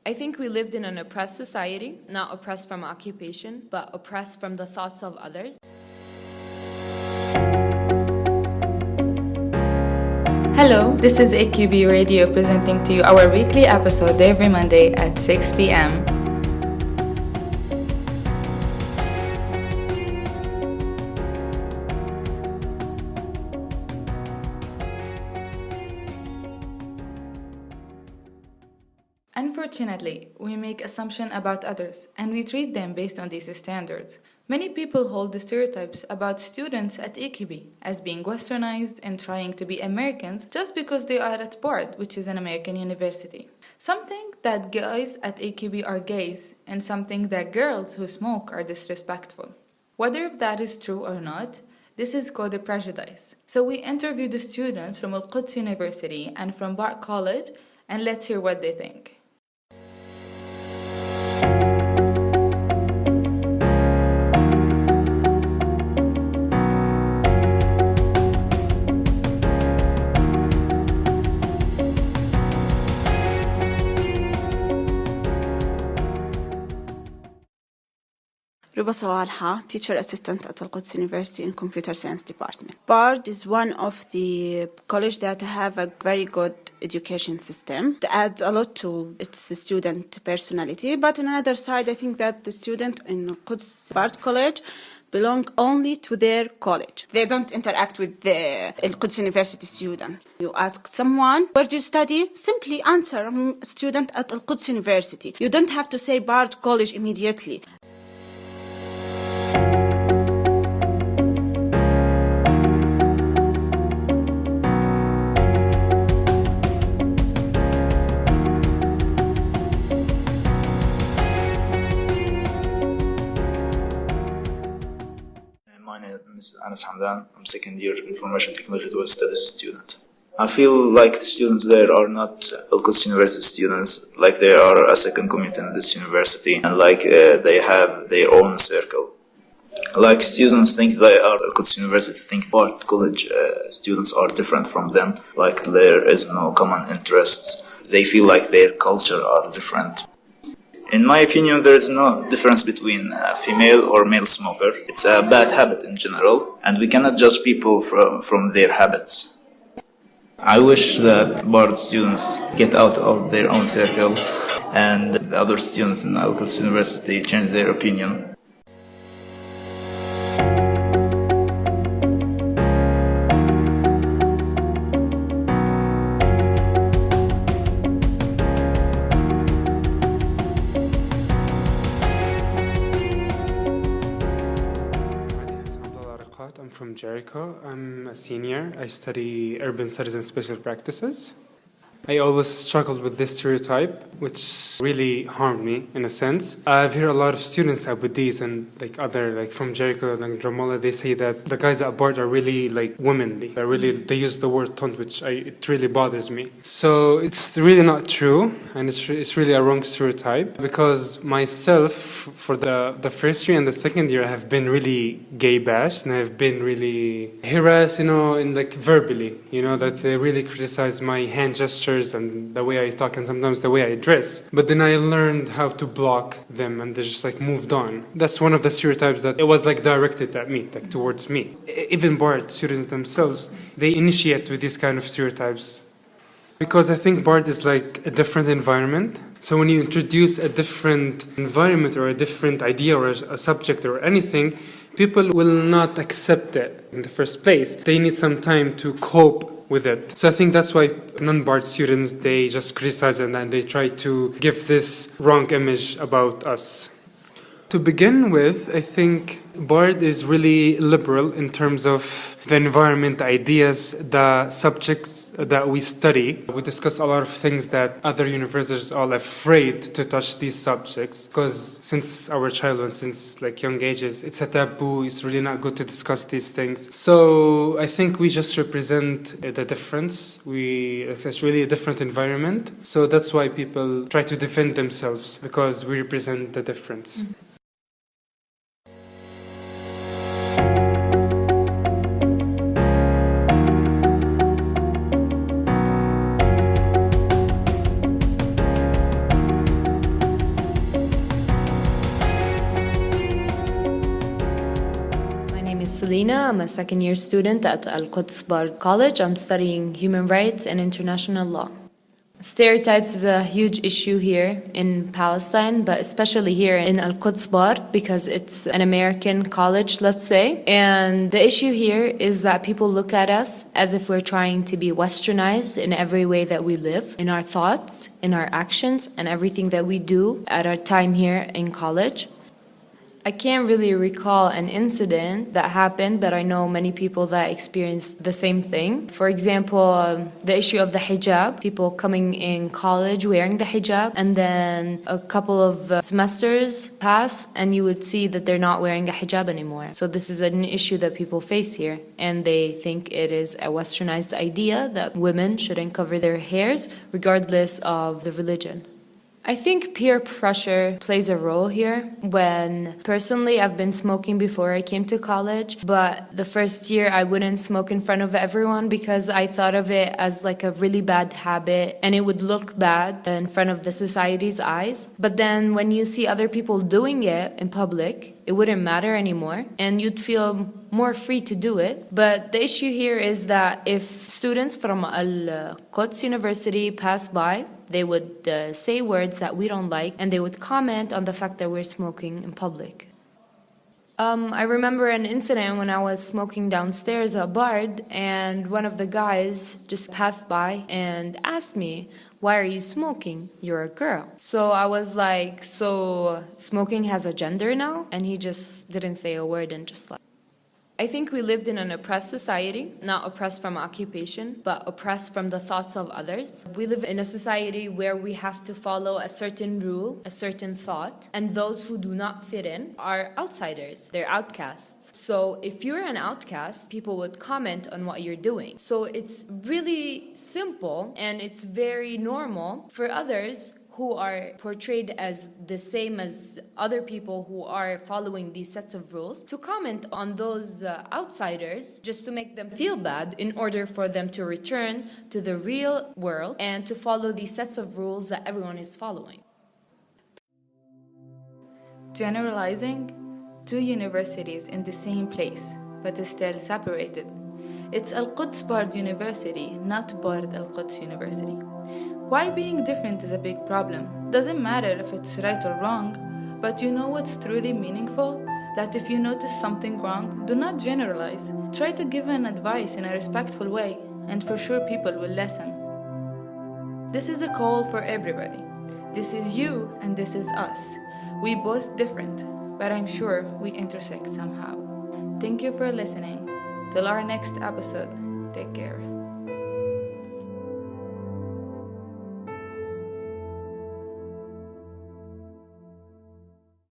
I think we lived in an oppressed society, not oppressed from occupation, but oppressed from the thoughts of others. Hello, this is AQB Radio presenting to you our weekly episode every Monday at 6 p.m. Unfortunately, we make assumptions about others and we treat them based on these standards. Many people hold the stereotypes about students at AQB as being westernized and trying to be Americans just because they are at Bard, which is an American university. Some think that guys at AQB are gays and some think that girls who smoke are disrespectful. Whether that is true or not, this is called a prejudice. So we interviewed the students from Al-Quds University and from Bard College, and let's hear what they think. Ruba Sawalha, teacher assistant at Al-Quds University in Computer Science Department. Bard is one of the colleges that have a very good education system. It adds a lot to its student personality, but on another side, I think that the student in Al-Quds Bard College belong only to their college. They don't interact with the Al-Quds University student. You ask someone, where do you study? Simply answer, I'm a student at Al-Quds University. You don't have to say Bard College immediately. My name is Anas Hamdan. I'm second year Information Technology Dual Studies student. I feel like the students there are not Al-Quds University students, like they are a second community in this university, and like they have their own circle. Like students think they are Al-Quds University, think Bard College students are different from them, like there is no common interests. They feel like their culture are different. In my opinion, there is no difference between a female or male smoker. It's a bad habit in general, and we cannot judge people from their habits. I wish that Bard students get out of their own circles and the other students in Al-Quds University change their opinion. I'm from Jericho. I'm a senior. I study urban studies and special practices. I always struggled with this stereotype, which really harmed me in a sense. I've heard a lot of students with these and from Jericho, like Ramallah, they say that the guys at Bard are really womanly. They use the word taunt, which it really bothers me. So it's really not true, and it's really a wrong stereotype. Because myself, for the first year and the second year, I have been really gay bashed, and I've been really harassed, verbally. That they really criticize my hand gestures and the way I talk and sometimes the way I dress. But then I learned how to block them and they just moved on. That's one of the stereotypes that it was directed at me, towards me. Even Bard students themselves, they initiate with these kind of stereotypes. Because I think Bard is a different environment. So when you introduce a different environment or a different idea or a subject or anything, people will not accept it in the first place. They need some time to cope with it. So I think that's why non-Bard students, they just criticize it and they try to give this wrong image about us. To begin with, I think Bard is really liberal in terms of the environment, the ideas, the subjects that we study. We discuss a lot of things that other universities are afraid to touch these subjects because since our childhood, since young ages, it's a taboo. It's really not good to discuss these things. So I think we just represent the difference. It's really a different environment. So that's why people try to defend themselves because we represent the difference. is Selena. I'm a second-year student at Al-Quds Bard College. I'm studying human rights and international law. Stereotypes is a huge issue here in Palestine, but especially here in Al-Quds Bard because it's an American college, let's say. And the issue here is that people look at us as if we're trying to be westernized in every way that we live, in our thoughts, in our actions, and everything that we do at our time here in college. I can't really recall an incident that happened, but I know many people that experienced the same thing. For example, the issue of the hijab, people coming in college wearing the hijab, and then a couple of semesters pass and you would see that they're not wearing a hijab anymore. So this is an issue that people face here, and they think it is a westernized idea that women shouldn't cover their hairs regardless of the religion. I think peer pressure plays a role here. When personally I've been smoking before I came to college, but the first year I wouldn't smoke in front of everyone because I thought of it as like a really bad habit and it would look bad in front of the society's eyes. But then when you see other people doing it in public, it wouldn't matter anymore and you'd feel more free to do it. But the issue here is that if students from Al-Quds University pass by, they would say words that we don't like and they would comment on the fact that we're smoking in public. I remember an incident when I was smoking downstairs at Bard and one of the guys just passed by and asked me, "Why are you smoking? You're a girl." So I was like, "So smoking has a gender now?" And he just didn't say a word and just left. I think we lived in an oppressed society, not oppressed from occupation, but oppressed from the thoughts of others. We live in a society where we have to follow a certain rule, a certain thought, and those who do not fit in are outsiders. They're outcasts. So if you're an outcast, people would comment on what you're doing. So it's really simple and it's very normal for others who are portrayed as the same as other people who are following these sets of rules to comment on those outsiders just to make them feel bad in order for them to return to the real world and to follow these sets of rules that everyone is following. Generalizing, two universities in the same place, but still separated. It's Al-Quds Bard University, not Bard Al-Quds University. Why being different is a big problem. Doesn't matter if it's right or wrong, but you know what's truly meaningful? That if you notice something wrong, do not generalize. Try to give an advice in a respectful way, and for sure people will listen. This is a call for everybody. This is you and this is us. We both different, but I'm sure we intersect somehow. Thank you for listening. Till our next episode, take care.